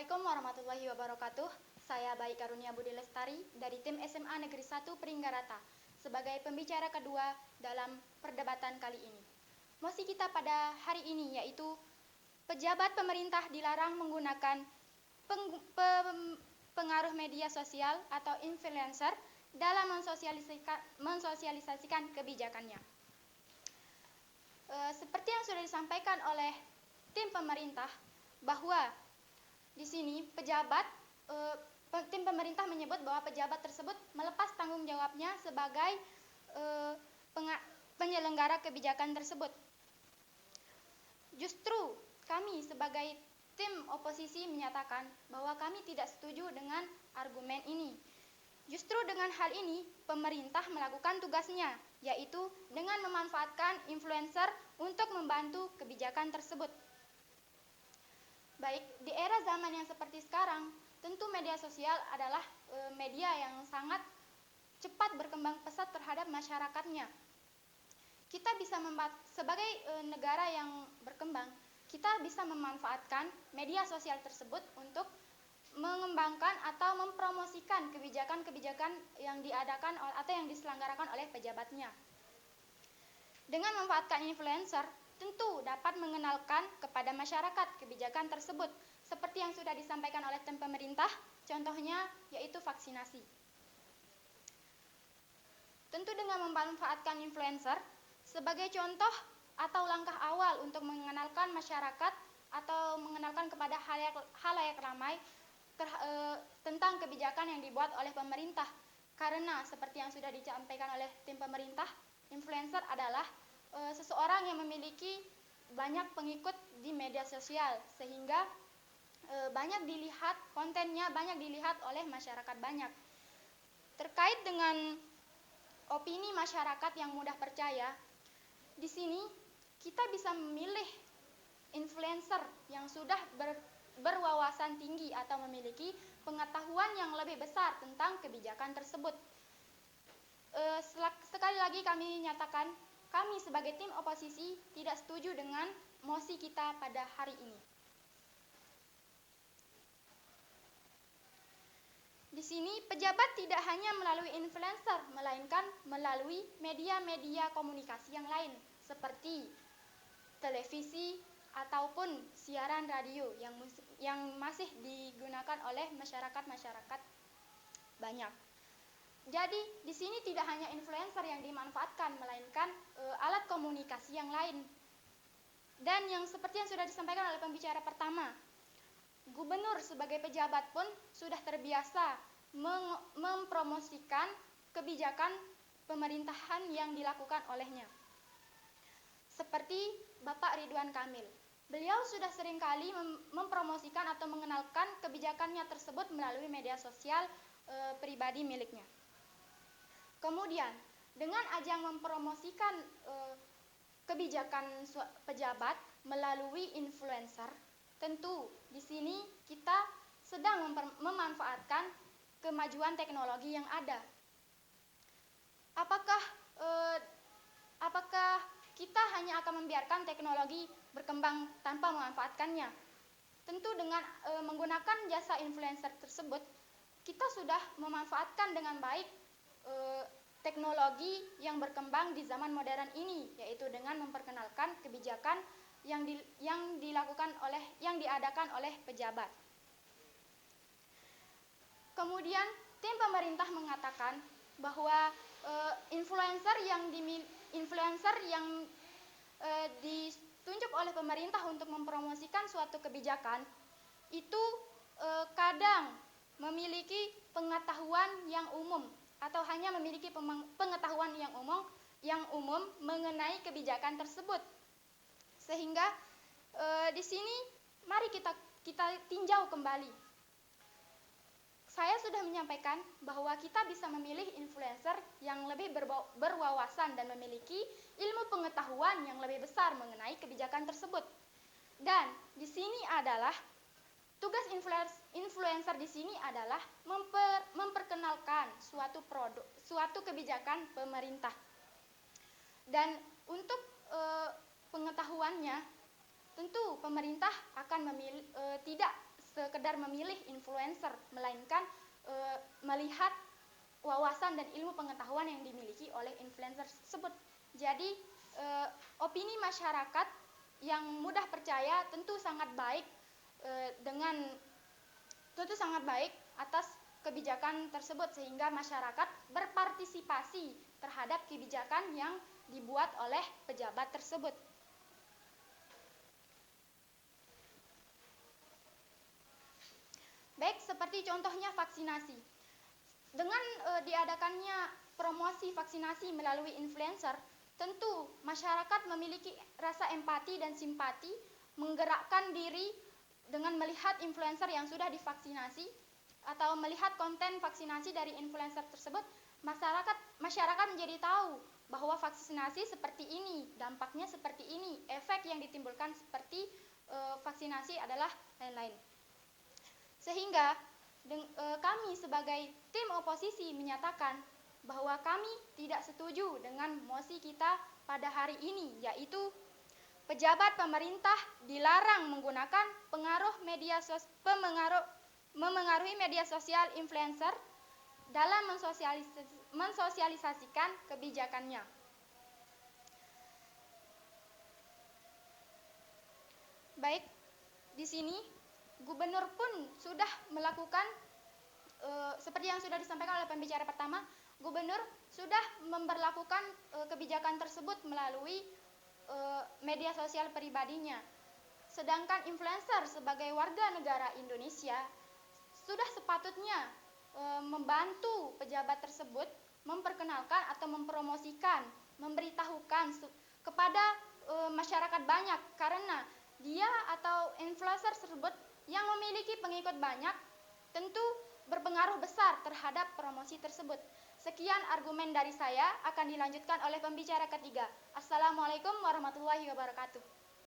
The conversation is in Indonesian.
Assalamualaikum warahmatullahi wabarakatuh. Saya Baik Karunia Budi Lestari dari tim SMA Negeri 1 Pringgarata sebagai pembicara kedua dalam perdebatan kali ini. Mosi kita pada hari ini yaitu pejabat pemerintah dilarang menggunakan pengaruh media sosial atau influencer dalam mensosialisasikan kebijakannya. Seperti yang sudah disampaikan oleh tim pemerintah bahwa di sini tim pemerintah menyebut bahwa pejabat tersebut melepas tanggung jawabnya sebagai penyelenggara kebijakan tersebut. Justru kami sebagai tim oposisi menyatakan bahwa kami tidak setuju dengan argumen ini. Justru dengan hal ini pemerintah melakukan tugasnya, yaitu dengan memanfaatkan influencer untuk membantu kebijakan tersebut. Baik, di era zaman yang seperti sekarang, tentu media sosial adalah media yang sangat cepat berkembang pesat terhadap masyarakatnya. Kita bisa sebagai negara yang berkembang, kita bisa memanfaatkan media sosial tersebut untuk mengembangkan atau mempromosikan kebijakan-kebijakan yang diadakan atau yang diselenggarakan oleh pejabatnya. Dengan memanfaatkan influencer, tentu dapat mengenalkan kepada masyarakat kebijakan tersebut, seperti yang sudah disampaikan oleh tim pemerintah, contohnya yaitu vaksinasi. Tentu dengan memanfaatkan influencer sebagai contoh atau langkah awal untuk mengenalkan masyarakat atau mengenalkan kepada halayak ramai tentang kebijakan yang dibuat oleh pemerintah. Karena seperti yang sudah disampaikan oleh tim pemerintah, influencer adalah seseorang yang memiliki banyak pengikut di media sosial, sehingga banyak dilihat kontennya, banyak dilihat oleh masyarakat banyak. Terkait dengan opini masyarakat yang mudah percaya, di sini kita bisa memilih influencer yang sudah berwawasan tinggi atau memiliki pengetahuan yang lebih besar tentang kebijakan tersebut. Sekali lagi kami nyatakan, kami sebagai tim oposisi tidak setuju dengan mosi kita pada hari ini. Di sini pejabat tidak hanya melalui influencer, melainkan melalui media-media komunikasi yang lain, seperti televisi ataupun siaran radio yang masih digunakan oleh masyarakat banyak. Jadi di sini tidak hanya influencer yang dimanfaatkan, melainkan alat komunikasi yang lain. Dan yang seperti yang sudah disampaikan oleh pembicara pertama, gubernur sebagai pejabat pun sudah terbiasa mempromosikan kebijakan pemerintahan yang dilakukan olehnya. Seperti Bapak Ridwan Kamil. Beliau sudah seringkali mempromosikan atau mengenalkan kebijakannya tersebut melalui media sosial pribadi miliknya. Kemudian, dengan ajang mempromosikan kebijakan pejabat melalui influencer, tentu di sini kita sedang memanfaatkan kemajuan teknologi yang ada. Apakah kita hanya akan membiarkan teknologi berkembang tanpa memanfaatkannya? Tentu dengan menggunakan jasa influencer tersebut, kita sudah memanfaatkan dengan baik teknologi yang berkembang di zaman modern ini, yaitu dengan memperkenalkan kebijakan yang diadakan oleh pejabat. Kemudian tim pemerintah mengatakan bahwa influencer yang ditunjuk oleh pemerintah untuk mempromosikan suatu kebijakan itu kadang memiliki pengetahuan yang umum atau hanya memiliki pengetahuan yang umum mengenai kebijakan tersebut. Sehingga di sini mari kita tinjau kembali. Saya sudah menyampaikan bahwa kita bisa memilih influencer yang lebih berwawasan dan memiliki ilmu pengetahuan yang lebih besar mengenai kebijakan tersebut. Dan di sini adalah tugas influencer di sini adalah memperkenalkan suatu produk, suatu kebijakan pemerintah. Dan untuk pengetahuannya, tentu pemerintah akan tidak sekedar memilih influencer, melainkan melihat wawasan dan ilmu pengetahuan yang dimiliki oleh influencer tersebut. Jadi opini masyarakat yang mudah percaya tentu sangat baik atas kebijakan tersebut, sehingga masyarakat berpartisipasi terhadap kebijakan yang dibuat oleh pejabat tersebut. Baik, seperti contohnya vaksinasi. Dengan diadakannya promosi vaksinasi melalui influencer, tentu masyarakat memiliki rasa empati dan simpati, menggerakkan diri dengan melihat influencer yang sudah divaksinasi atau melihat konten vaksinasi dari influencer tersebut. Masyarakat menjadi tahu bahwa vaksinasi seperti ini, dampaknya seperti ini, efek yang ditimbulkan seperti vaksinasi adalah lain-lain. Sehingga kami sebagai tim oposisi menyatakan bahwa kami tidak setuju dengan mosi kita pada hari ini, yaitu pejabat pemerintah dilarang menggunakan memengaruhi media sosial influencer dalam mensosialisasikan kebijakannya. Baik, di sini Gubernur pun sudah melakukan seperti yang sudah disampaikan oleh pembicara pertama, Gubernur sudah memberlakukan kebijakan tersebut melalui media sosial pribadinya. Sedangkan influencer sebagai warga negara Indonesia sudah sepatutnya membantu pejabat tersebut memperkenalkan atau mempromosikan, memberitahukan kepada masyarakat banyak, karena dia atau influencer tersebut yang memiliki pengikut banyak tentu berpengaruh besar terhadap promosi tersebut. Sekian argumen dari saya, akan dilanjutkan oleh pembicara ketiga. Assalamualaikum warahmatullahi wabarakatuh.